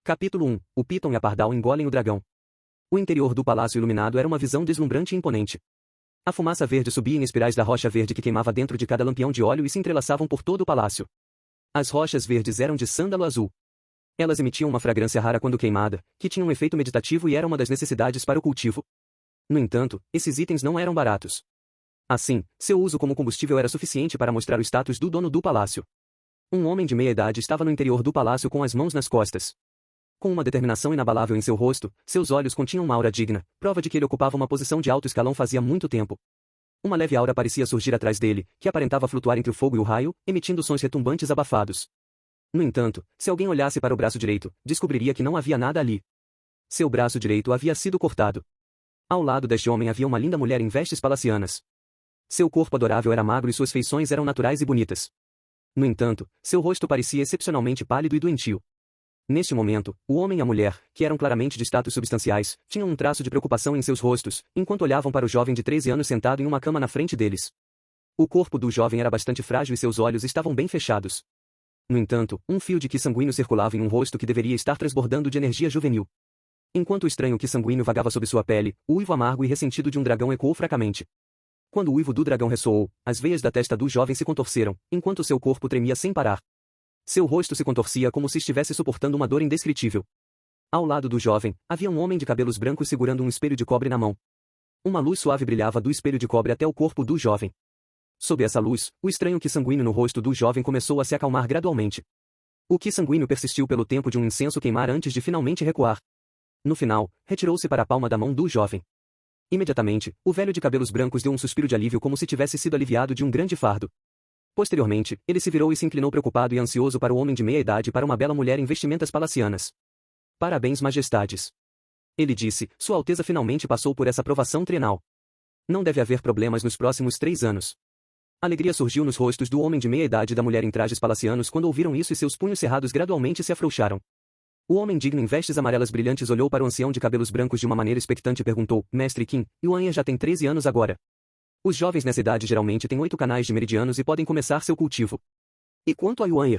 Capítulo 1. O Piton e a Pardal engolem o dragão. O interior do palácio iluminado era uma visão deslumbrante e imponente. A fumaça verde subia em espirais da rocha verde que queimava dentro de cada lampião de óleo e se entrelaçavam por todo o palácio. As rochas verdes eram de sândalo azul. Elas emitiam uma fragrância rara quando queimada, que tinha um efeito meditativo e era uma das necessidades para o cultivo. No entanto, esses itens não eram baratos. Assim, seu uso como combustível era suficiente para mostrar o status do dono do palácio. Um homem de meia idade estava no interior do palácio com as mãos nas costas. Com uma determinação inabalável em seu rosto, seus olhos continham uma aura digna, prova de que ele ocupava uma posição de alto escalão fazia muito tempo. Uma leve aura parecia surgir atrás dele, que aparentava flutuar entre o fogo e o raio, emitindo sons retumbantes abafados. No entanto, se alguém olhasse para o braço direito, descobriria que não havia nada ali. Seu braço direito havia sido cortado. Ao lado deste homem havia uma linda mulher em vestes palacianas. Seu corpo adorável era magro e suas feições eram naturais e bonitas. No entanto, seu rosto parecia excepcionalmente pálido e doentio. Neste momento, o homem e a mulher, que eram claramente de status substanciais, tinham um traço de preocupação em seus rostos, enquanto olhavam para o jovem de 13 anos sentado em uma cama na frente deles. O corpo do jovem era bastante frágil e seus olhos estavam bem fechados. No entanto, um fio de qi sanguíneo circulava em um rosto que deveria estar transbordando de energia juvenil. Enquanto o estranho qi sanguíneo vagava sob sua pele, o uivo amargo e ressentido de um dragão ecoou fracamente. Quando o uivo do dragão ressoou, as veias da testa do jovem se contorceram, enquanto seu corpo tremia sem parar. Seu rosto se contorcia como se estivesse suportando uma dor indescritível. Ao lado do jovem, havia um homem de cabelos brancos segurando um espelho de cobre na mão. Uma luz suave brilhava do espelho de cobre até o corpo do jovem. Sob essa luz, o estranho qi sanguíneo no rosto do jovem começou a se acalmar gradualmente. O qi sanguíneo persistiu pelo tempo de um incenso queimar antes de finalmente recuar. No final, retirou-se para a palma da mão do jovem. Imediatamente, o velho de cabelos brancos deu um suspiro de alívio como se tivesse sido aliviado de um grande fardo. Posteriormente, ele se virou e se inclinou preocupado e ansioso para o homem de meia idade e para uma bela mulher em vestimentas palacianas. Parabéns, majestades. Ele disse, Sua Alteza finalmente passou por essa provação trienal. Não deve haver problemas nos próximos 3 anos. Alegria surgiu nos rostos do homem de meia idade e da mulher em trajes palacianos quando ouviram isso e seus punhos cerrados gradualmente se afrouxaram. O homem digno em vestes amarelas brilhantes olhou para o ancião de cabelos brancos de uma maneira expectante e perguntou, Mestre Qin, Yuan já tem 13 anos agora. Os jovens nessa idade geralmente têm 8 canais de meridianos e podem começar seu cultivo. E quanto a Yuan?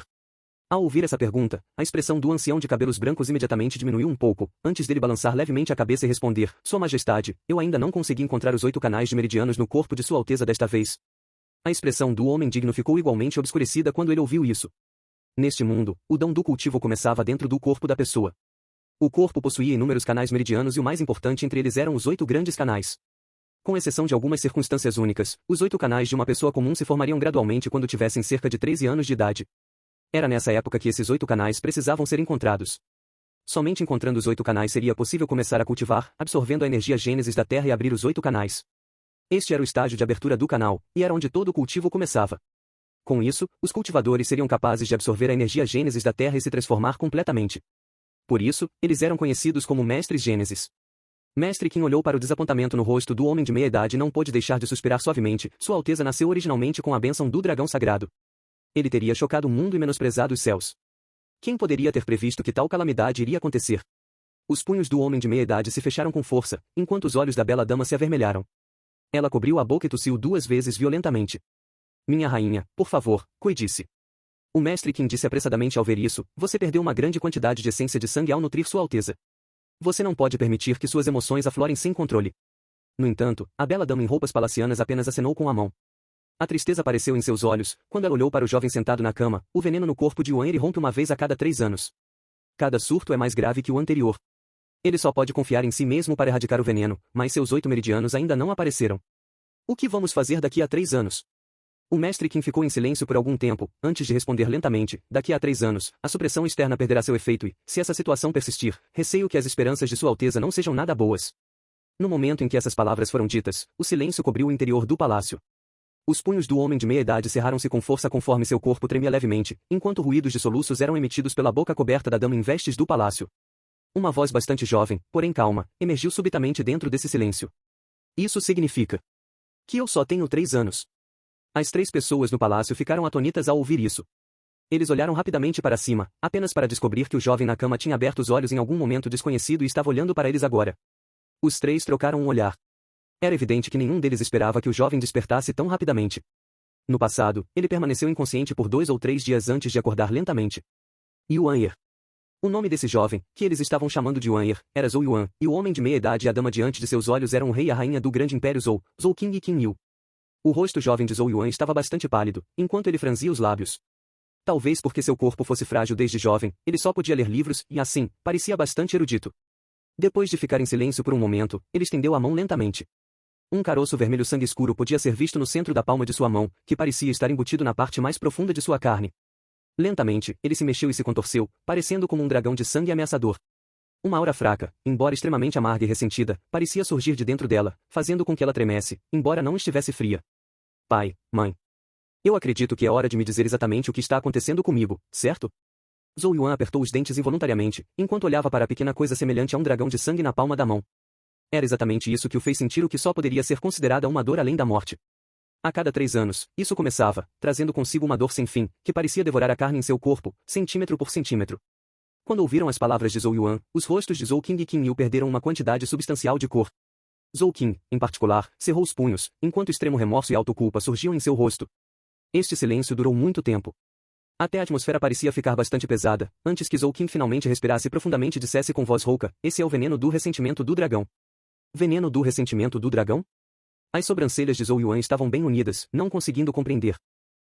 Ao ouvir essa pergunta, a expressão do ancião de cabelos brancos imediatamente diminuiu um pouco, antes dele balançar levemente a cabeça e responder, Sua Majestade, eu ainda não consegui encontrar os 8 canais de meridianos no corpo de Sua Alteza desta vez. A expressão do homem digno ficou igualmente obscurecida quando ele ouviu isso. Neste mundo, o dom do cultivo começava dentro do corpo da pessoa. O corpo possuía inúmeros canais meridianos e o mais importante entre eles eram os 8 grandes canais. Com exceção de algumas circunstâncias únicas, os 8 canais de uma pessoa comum se formariam gradualmente quando tivessem cerca de 13 anos de idade. Era nessa época que esses 8 canais precisavam ser encontrados. Somente encontrando os 8 canais seria possível começar a cultivar, absorvendo a energia gênesis da terra e abrir os 8 canais. Este era o estágio de abertura do canal, e era onde todo o cultivo começava. Com isso, os cultivadores seriam capazes de absorver a energia gênesis da terra e se transformar completamente. Por isso, eles eram conhecidos como mestres gênesis. Mestre Qin olhou para o desapontamento no rosto do homem de meia idade e não pôde deixar de suspirar suavemente, Sua Alteza nasceu originalmente com a bênção do dragão sagrado. Ele teria chocado o mundo e menosprezado os céus. Quem poderia ter previsto que tal calamidade iria acontecer? Os punhos do homem de meia idade se fecharam com força, enquanto os olhos da bela dama se avermelharam. Ela cobriu a boca e tossiu 2 vezes violentamente. Minha rainha, por favor, cuide-se. O mestre Qin disse apressadamente ao ver isso, você perdeu uma grande quantidade de essência de sangue ao nutrir Sua Alteza. Você não pode permitir que suas emoções aflorem sem controle. No entanto, a bela dama em roupas palacianas apenas acenou com a mão. A tristeza apareceu em seus olhos, quando ela olhou para o jovem sentado na cama, o veneno no corpo de Yuan irrompe uma vez a cada 3 anos. Cada surto é mais grave que o anterior. Ele só pode confiar em si mesmo para erradicar o veneno, mas seus 8 meridianos ainda não apareceram. O que vamos fazer daqui a 3 anos? O mestre Qin ficou em silêncio por algum tempo, antes de responder lentamente, daqui a 3 anos, a supressão externa perderá seu efeito e, se essa situação persistir, receio que as esperanças de Sua Alteza não sejam nada boas. No momento em que essas palavras foram ditas, o silêncio cobriu o interior do palácio. Os punhos do homem de meia idade cerraram-se com força conforme seu corpo tremia levemente, enquanto ruídos de soluços eram emitidos pela boca coberta da dama em vestes do palácio. Uma voz bastante jovem, porém calma, emergiu subitamente dentro desse silêncio. Isso significa que eu só tenho 3 anos. As 3 pessoas no palácio ficaram atônitas ao ouvir isso. Eles olharam rapidamente para cima, apenas para descobrir que o jovem na cama tinha aberto os olhos em algum momento desconhecido e estava olhando para eles agora. Os 3 trocaram um olhar. Era evidente que nenhum deles esperava que o jovem despertasse tão rapidamente. No passado, ele permaneceu inconsciente por 2 ou 3 dias antes de acordar lentamente. Yuan. O nome desse jovem, que eles estavam chamando de Yuan Er, era Zhou Yuan, e o homem de meia idade e a dama diante de seus olhos eram o rei e a rainha do grande império Zhou, Zhou King e Qin Yu. O rosto jovem de Zhou Yuan estava bastante pálido, enquanto ele franzia os lábios. Talvez porque seu corpo fosse frágil desde jovem, ele só podia ler livros e, assim, parecia bastante erudito. Depois de ficar em silêncio por um momento, ele estendeu a mão lentamente. Um caroço vermelho sangue escuro podia ser visto no centro da palma de sua mão, que parecia estar embutido na parte mais profunda de sua carne. Lentamente, ele se mexeu e se contorceu, parecendo como um dragão de sangue ameaçador. Uma aura fraca, embora extremamente amarga e ressentida, parecia surgir de dentro dela, fazendo com que ela tremesse, embora não estivesse fria. Pai, mãe. Eu acredito que é hora de me dizer exatamente o que está acontecendo comigo, certo? Zhou Yuan apertou os dentes involuntariamente, enquanto olhava para a pequena coisa semelhante a um dragão de sangue na palma da mão. Era exatamente isso que o fez sentir o que só poderia ser considerada uma dor além da morte. A cada 3 anos, isso começava, trazendo consigo uma dor sem fim, que parecia devorar a carne em seu corpo, centímetro por centímetro. Quando ouviram as palavras de Zhou Yuan, os rostos de Zhou King e Qin Yu perderam uma quantidade substancial de cor. Zhou King, em particular, cerrou os punhos, enquanto extremo remorso e autoculpa surgiam em seu rosto. Este silêncio durou muito tempo. Até a atmosfera parecia ficar bastante pesada, antes que Zhou King finalmente respirasse profundamente e dissesse com voz rouca: esse é o veneno do ressentimento do dragão. Veneno do ressentimento do dragão? As sobrancelhas de Zhou Yuan estavam bem unidas, não conseguindo compreender.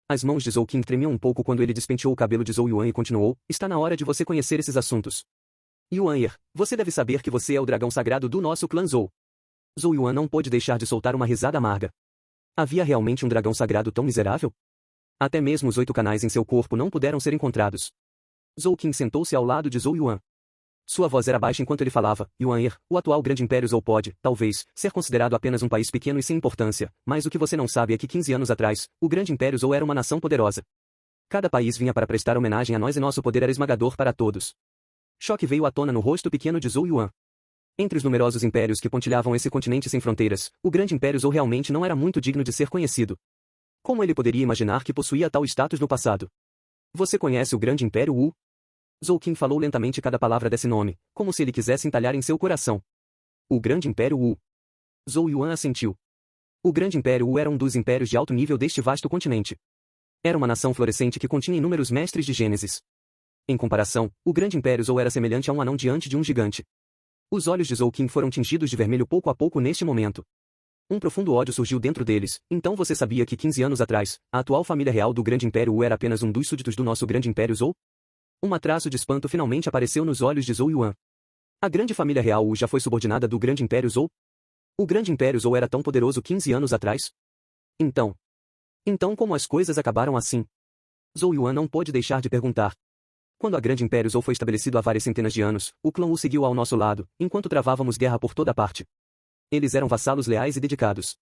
As mãos de Zhou King tremiam um pouco quando ele despenteou o cabelo de Zhou Yuan e continuou: está na hora de você conhecer esses assuntos. Yuan Er, você deve saber que você é o dragão sagrado do nosso clã Zhou. Zhou Yuan não pôde deixar de soltar uma risada amarga. Havia realmente um dragão sagrado tão miserável? Até mesmo os 8 canais em seu corpo não puderam ser encontrados. Zhou King sentou-se ao lado de Zhou Yuan. Sua voz era baixa enquanto ele falava: Yuan Er, o atual grande império Zhou pode, talvez, ser considerado apenas um país pequeno e sem importância, mas o que você não sabe é que 15 anos atrás, o grande império Zhou era uma nação poderosa. Cada país vinha para prestar homenagem a nós e nosso poder era esmagador para todos. Choque veio à tona no rosto pequeno de Zhou Yuan. Entre os numerosos impérios que pontilhavam esse continente sem fronteiras, o grande império Zhou realmente não era muito digno de ser conhecido. Como ele poderia imaginar que possuía tal status no passado? Você conhece o grande império Wu? Zhou King falou lentamente cada palavra desse nome, como se ele quisesse entalhar em seu coração. O grande império Wu. Zhou Yuan assentiu. O grande império Wu era um dos impérios de alto nível deste vasto continente. Era uma nação florescente que continha inúmeros mestres de Gênesis. Em comparação, o grande império Zhou era semelhante a um anão diante de um gigante. Os olhos de Zhou King foram tingidos de vermelho pouco a pouco neste momento. Um profundo ódio surgiu dentro deles. Então você sabia que 15 anos atrás, a atual família real do grande império Wu era apenas um dos súditos do nosso grande império Zhou? Traço de espanto finalmente apareceu nos olhos de Zhou Yuan. A grande família real Wu já foi subordinada do grande império Zhou? O grande império Zhou era tão poderoso 15 anos atrás? Então como as coisas acabaram assim? Zhou Yuan não pôde deixar de perguntar. Quando a grande império Zhou foi estabelecido há várias centenas de anos, o clã Wu seguiu ao nosso lado, enquanto travávamos guerra por toda parte. Eles eram vassalos leais e dedicados.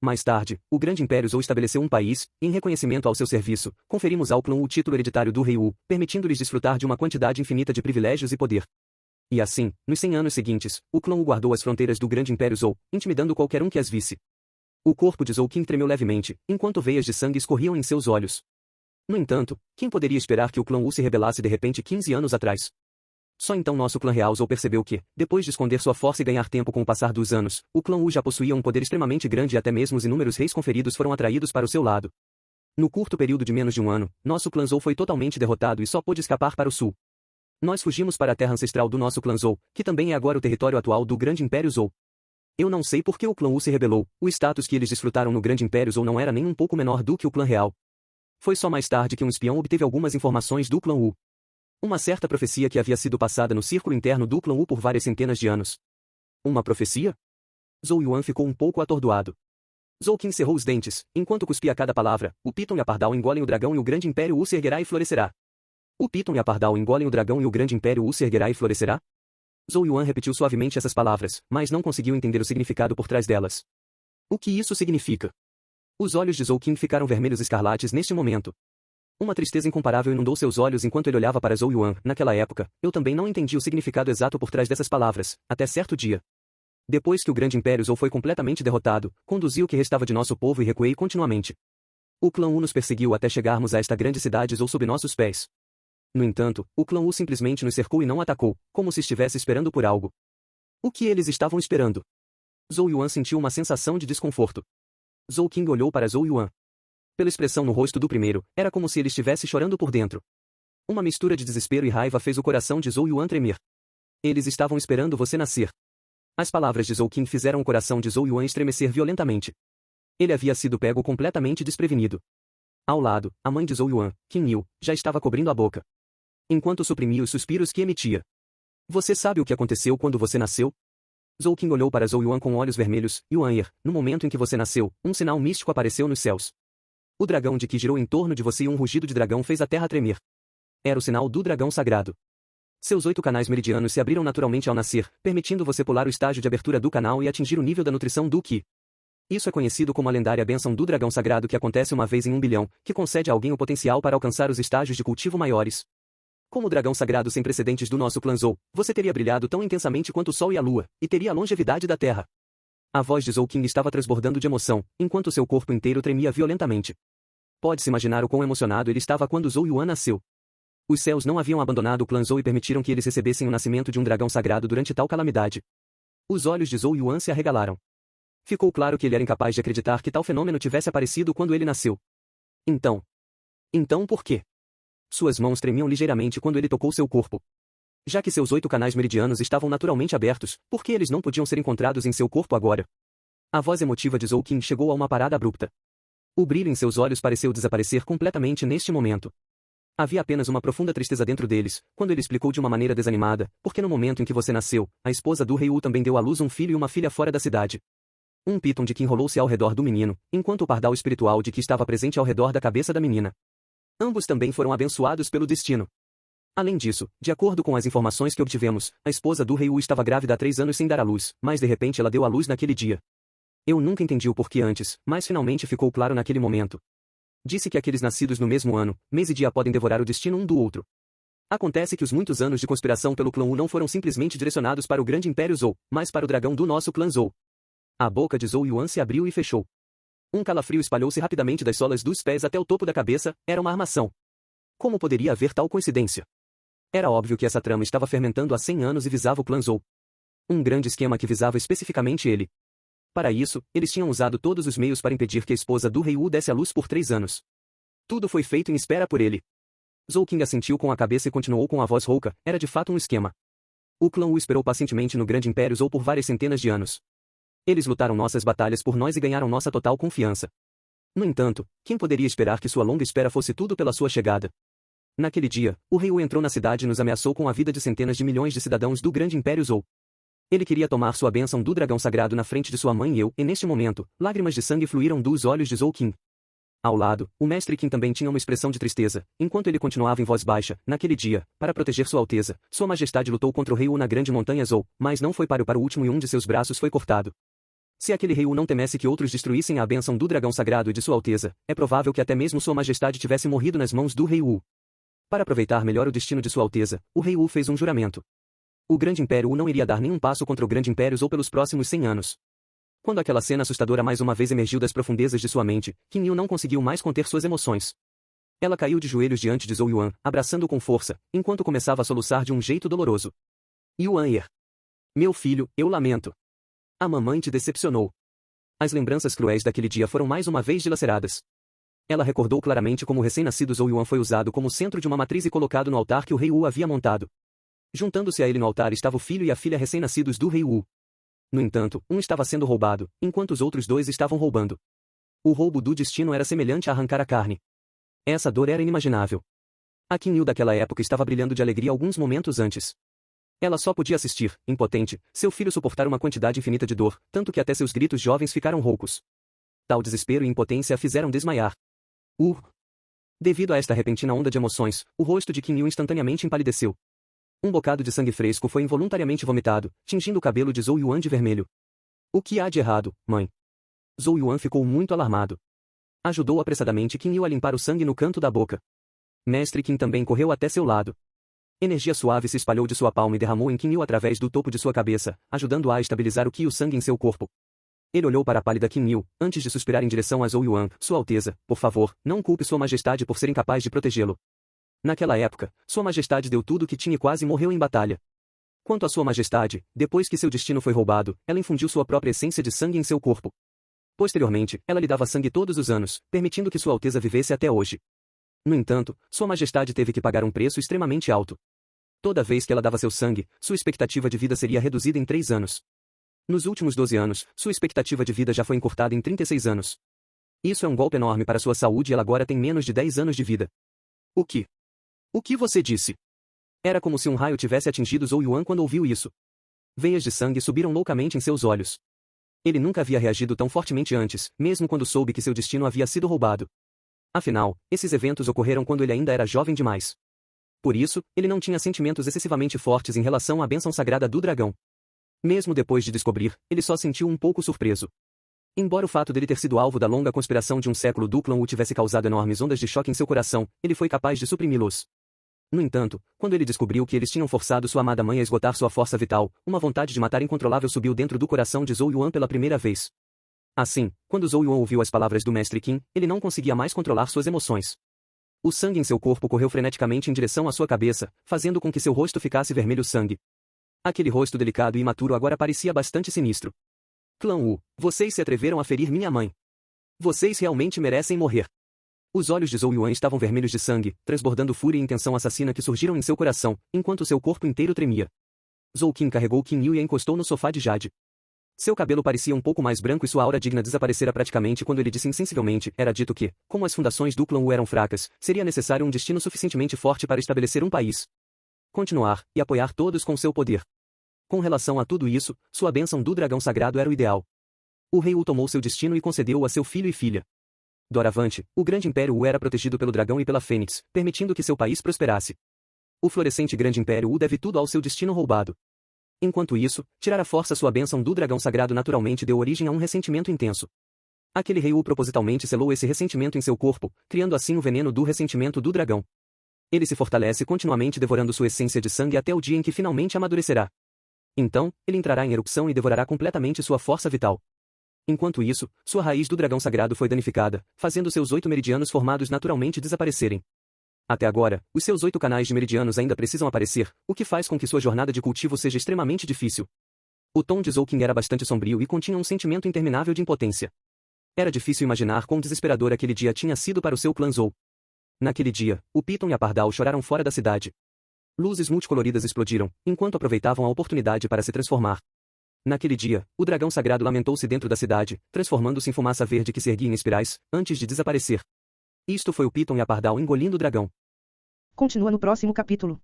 Mais tarde, o grande império Zhou estabeleceu um país, e em reconhecimento ao seu serviço, conferimos ao clã Wu o título hereditário do rei Wu, permitindo-lhes desfrutar de uma quantidade infinita de privilégios e poder. E assim, nos 100 anos seguintes, o clã Wu guardou as fronteiras do grande império Zhou, intimidando qualquer um que as visse. O corpo de Zhou King tremeu levemente, enquanto veias de sangue escorriam em seus olhos. No entanto, quem poderia esperar que o clã Wu se rebelasse de repente 15 anos atrás? Só então nosso clã real Zhou percebeu que, depois de esconder sua força e ganhar tempo com o passar dos anos, o clã Wu já possuía um poder extremamente grande e até mesmo os inúmeros reis conferidos foram atraídos para o seu lado. No curto período de menos de um ano, nosso clã Zhou foi totalmente derrotado e só pôde escapar para o sul. Nós fugimos para a terra ancestral do nosso clã Zhou, que também é agora o território atual do grande império Zhou. Eu não sei por que o clã Wu se rebelou, o status que eles desfrutaram no grande império Zhou não era nem um pouco menor do que o clã real. Foi só mais tarde que um espião obteve algumas informações do clã Wu. Uma certa profecia que havia sido passada no círculo interno do clã Wu por várias centenas de anos. Uma profecia? Zhou Yuan ficou um pouco atordoado. Zhou King cerrou os dentes, enquanto cuspia cada palavra. O Piton e a Pardal engolem o dragão e o grande império Wu se erguerá e florescerá. O Piton e a Pardal engolem o dragão e o grande império Wu se erguerá e florescerá? Zhou Yuan repetiu suavemente essas palavras, mas não conseguiu entender o significado por trás delas. O que isso significa? Os olhos de Zhou King ficaram vermelhos escarlates neste momento. Uma tristeza incomparável inundou seus olhos enquanto ele olhava para Zhou Yuan. Naquela época, eu também não entendi o significado exato por trás dessas palavras, até certo dia. Depois que o grande império Zhou foi completamente derrotado, conduzi o que restava de nosso povo e recuei continuamente. O clã Wu nos perseguiu até chegarmos a esta grande cidade Zhou sob nossos pés. No entanto, o clã Wu simplesmente nos cercou e não atacou, como se estivesse esperando por algo. O que eles estavam esperando? Zhou Yuan sentiu uma sensação de desconforto. Zhou King olhou para Zhou Yuan. Pela expressão no rosto do primeiro, era como se ele estivesse chorando por dentro. Uma mistura de desespero e raiva fez o coração de Zhou Yuan tremer. Eles estavam esperando você nascer. As palavras de Zhou Qing fizeram o coração de Zhou Yuan estremecer violentamente. Ele havia sido pego completamente desprevenido. Ao lado, a mãe de Zhou Yuan, Qing Yu, já estava cobrindo a boca, enquanto suprimia os suspiros que emitia. Você sabe o que aconteceu quando você nasceu? Zhou Qing olhou para Zhou Yuan com olhos vermelhos. Yuan-er, no momento em que você nasceu, um sinal místico apareceu nos céus. O dragão de Qi girou em torno de você e um rugido de dragão fez a terra tremer. Era o sinal do dragão sagrado. Seus 8 canais meridianos se abriram naturalmente ao nascer, permitindo você pular o estágio de abertura do canal e atingir o nível da nutrição do Qi. Isso é conhecido como a lendária bênção do dragão sagrado que acontece uma vez em 1 bilhão, que concede a alguém o potencial para alcançar os estágios de cultivo maiores. Como o dragão sagrado sem precedentes do nosso clã Zhou, você teria brilhado tão intensamente quanto o sol e a lua, e teria a longevidade da terra. A voz de Zhou Qing estava transbordando de emoção, enquanto seu corpo inteiro tremia violentamente. Pode-se imaginar o quão emocionado ele estava quando Zhou Yuan nasceu. Os céus não haviam abandonado o clã Zhou e permitiram que eles recebessem o nascimento de um dragão sagrado durante tal calamidade. Os olhos de Zhou Yuan se arregalaram. Ficou claro que ele era incapaz de acreditar que tal fenômeno tivesse aparecido quando ele nasceu. Então por quê? Suas mãos tremiam ligeiramente quando ele tocou seu corpo. Já que seus 8 canais meridianos estavam naturalmente abertos, por que eles não podiam ser encontrados em seu corpo agora? A voz emotiva de Zhou Qing chegou a uma parada abrupta. O brilho em seus olhos pareceu desaparecer completamente neste momento. Havia apenas uma profunda tristeza dentro deles, quando ele explicou de uma maneira desanimada, porque no momento em que você nasceu, a esposa do rei Wu também deu à luz um filho e uma filha fora da cidade. Um piton de Qi enrolou-se ao redor do menino, enquanto o pardal espiritual de Qi estava presente ao redor da cabeça da menina. Ambos também foram abençoados pelo destino. Além disso, de acordo com as informações que obtivemos, a esposa do rei Wu estava grávida há 3 anos sem dar à luz, mas de repente ela deu à luz naquele dia. Eu nunca entendi o porquê antes, mas finalmente ficou claro naquele momento. Disse que aqueles nascidos no mesmo ano, mês e dia podem devorar o destino um do outro. Acontece que os muitos anos de conspiração pelo clã Wu não foram simplesmente direcionados para o grande império Zhou, mas para o dragão do nosso clã Zhou. A boca de Zhou Yuan se abriu e fechou. Um calafrio espalhou-se rapidamente das solas dos pés até o topo da cabeça. Era uma armação. Como poderia haver tal coincidência? Era óbvio que essa trama estava fermentando há 100 anos e visava o clã Zhou. Um grande esquema que visava especificamente ele. Para isso, eles tinham usado todos os meios para impedir que a esposa do rei Wu desse à luz por 3 anos. Tudo foi feito em espera por ele. Zhou Qing assentiu com a cabeça e continuou com a voz rouca. Era de fato um esquema. O clã Wu esperou pacientemente no grande império Zhou por várias centenas de anos. Eles lutaram nossas batalhas por nós e ganharam nossa total confiança. No entanto, quem poderia esperar que sua longa espera fosse tudo pela sua chegada? Naquele dia, o rei Wu entrou na cidade e nos ameaçou com a vida de centenas de milhões de cidadãos do grande império Zhou. Ele queria tomar sua bênção do dragão sagrado na frente de sua mãe e neste momento, lágrimas de sangue fluíram dos olhos de Zhou Qing. Ao lado, o mestre Qin também tinha uma expressão de tristeza, enquanto ele continuava em voz baixa. Naquele dia, para proteger sua alteza, sua majestade lutou contra o rei Wu na grande montanha Zhou, mas não foi para o último e um de seus braços foi cortado. Se aquele rei Wu não temesse que outros destruíssem a bênção do dragão sagrado e de sua alteza, é provável que até mesmo sua majestade tivesse morrido nas mãos do rei Wu. Para aproveitar melhor o destino de sua alteza, o rei Wu fez um juramento. O grande império Wu não iria dar nenhum passo contra o grande império Zhou pelos próximos 100 anos. Quando aquela cena assustadora mais uma vez emergiu das profundezas de sua mente, Qin Yu não conseguiu mais conter suas emoções. Ela caiu de joelhos diante de Zhou Yuan, abraçando-o com força, enquanto começava a soluçar de um jeito doloroso. Yuan-er. Meu filho, eu lamento. A mamãe te decepcionou. As lembranças cruéis daquele dia foram mais uma vez dilaceradas. Ela recordou claramente como o recém-nascido Zhou Yuan foi usado como centro de uma matriz e colocado no altar que o rei Wu havia montado. Juntando-se a ele no altar estava o filho e a filha recém-nascidos do rei Wu. No entanto, um estava sendo roubado, enquanto os outros 2 estavam roubando. O roubo do destino era semelhante a arrancar a carne. Essa dor era inimaginável. A Qin Yu daquela época estava brilhando de alegria alguns momentos antes. Ela só podia assistir, impotente, seu filho suportar uma quantidade infinita de dor, tanto que até seus gritos jovens ficaram roucos. Tal desespero e impotência a fizeram desmaiar. Devido a esta repentina onda de emoções, o rosto de Qin Yu instantaneamente empalideceu. Um bocado de sangue fresco foi involuntariamente vomitado, tingindo o cabelo de Zhou Yuan de vermelho. O que há de errado, mãe? Zhou Yuan ficou muito alarmado. Ajudou apressadamente Qin Yu a limpar o sangue no canto da boca. Mestre Qin também correu até seu lado. Energia suave se espalhou de sua palma e derramou em Qin Yu através do topo de sua cabeça, ajudando-a a estabilizar o qi e o sangue em seu corpo. Ele olhou para a pálida Qin Yu, antes de suspirar em direção a Zhou Yuan. Sua Alteza, por favor, não culpe Sua Majestade por ser incapaz de protegê-lo. Naquela época, Sua Majestade deu tudo o que tinha e quase morreu em batalha. Quanto a Sua Majestade, depois que seu destino foi roubado, ela infundiu sua própria essência de sangue em seu corpo. Posteriormente, ela lhe dava sangue todos os anos, permitindo que Sua Alteza vivesse até hoje. No entanto, Sua Majestade teve que pagar um preço extremamente alto. Toda vez que ela dava seu sangue, sua expectativa de vida seria reduzida em 3 anos. Nos últimos 12 anos, sua expectativa de vida já foi encurtada em 36 anos. Isso é um golpe enorme para sua saúde e ela agora tem menos de 10 anos de vida. O que? O que você disse? Era como se um raio tivesse atingido Zhou Yuan quando ouviu isso. Veias de sangue subiram loucamente em seus olhos. Ele nunca havia reagido tão fortemente antes, mesmo quando soube que seu destino havia sido roubado. Afinal, esses eventos ocorreram quando ele ainda era jovem demais. Por isso, ele não tinha sentimentos excessivamente fortes em relação à bênção sagrada do dragão. Mesmo depois de descobrir, ele só sentiu um pouco surpreso. Embora o fato dele ter sido alvo da longa conspiração de um século do clã Wu tivesse causado enormes ondas de choque em seu coração, ele foi capaz de suprimi-los. No entanto, quando ele descobriu que eles tinham forçado sua amada mãe a esgotar sua força vital, uma vontade de matar incontrolável subiu dentro do coração de Zhou Yuan pela primeira vez. Assim, quando Zhou Yuan ouviu as palavras do Mestre Qin, ele não conseguia mais controlar suas emoções. O sangue em seu corpo correu freneticamente em direção à sua cabeça, fazendo com que seu rosto ficasse vermelho sangue. Aquele rosto delicado e imaturo agora parecia bastante sinistro. Clã Wu, vocês se atreveram a ferir minha mãe. Vocês realmente merecem morrer. Os olhos de Zhou Yuan estavam vermelhos de sangue, transbordando fúria e intenção assassina que surgiram em seu coração, enquanto seu corpo inteiro tremia. Zhou Qin carregou Qin Yu e a encostou no sofá de jade. Seu cabelo parecia um pouco mais branco e sua aura digna desaparecera praticamente quando ele disse insensivelmente, era dito que, como as fundações do clã Wu eram fracas, seria necessário um destino suficientemente forte para estabelecer um país. Continuar, e apoiar todos com seu poder. Com relação a tudo isso, sua bênção do dragão sagrado era o ideal. O rei Wu tomou seu destino e concedeu-o a seu filho e filha. Doravante, o grande império Wu era protegido pelo dragão e pela fênix, permitindo que seu país prosperasse. O florescente grande império Wu deve tudo ao seu destino roubado. Enquanto isso, tirar à força sua bênção do dragão sagrado naturalmente deu origem a um ressentimento intenso. Aquele rei Wu propositalmente selou esse ressentimento em seu corpo, criando assim o veneno do ressentimento do dragão. Ele se fortalece continuamente devorando sua essência de sangue até o dia em que finalmente amadurecerá. Então, ele entrará em erupção e devorará completamente sua força vital. Enquanto isso, sua raiz do dragão sagrado foi danificada, fazendo seus 8 meridianos formados naturalmente desaparecerem. Até agora, os seus 8 canais de meridianos ainda precisam aparecer, o que faz com que sua jornada de cultivo seja extremamente difícil. O tom de Zhou Qin era bastante sombrio e continha um sentimento interminável de impotência. Era difícil imaginar quão desesperador aquele dia tinha sido para o seu clã Zhou. Naquele dia, o Piton e a Pardal choraram fora da cidade. Luzes multicoloridas explodiram, enquanto aproveitavam a oportunidade para se transformar. Naquele dia, o dragão sagrado lamentou-se dentro da cidade, transformando-se em fumaça verde que se erguia em espirais, antes de desaparecer. Isto foi o Piton e a Pardal engolindo o dragão. Continua no próximo capítulo.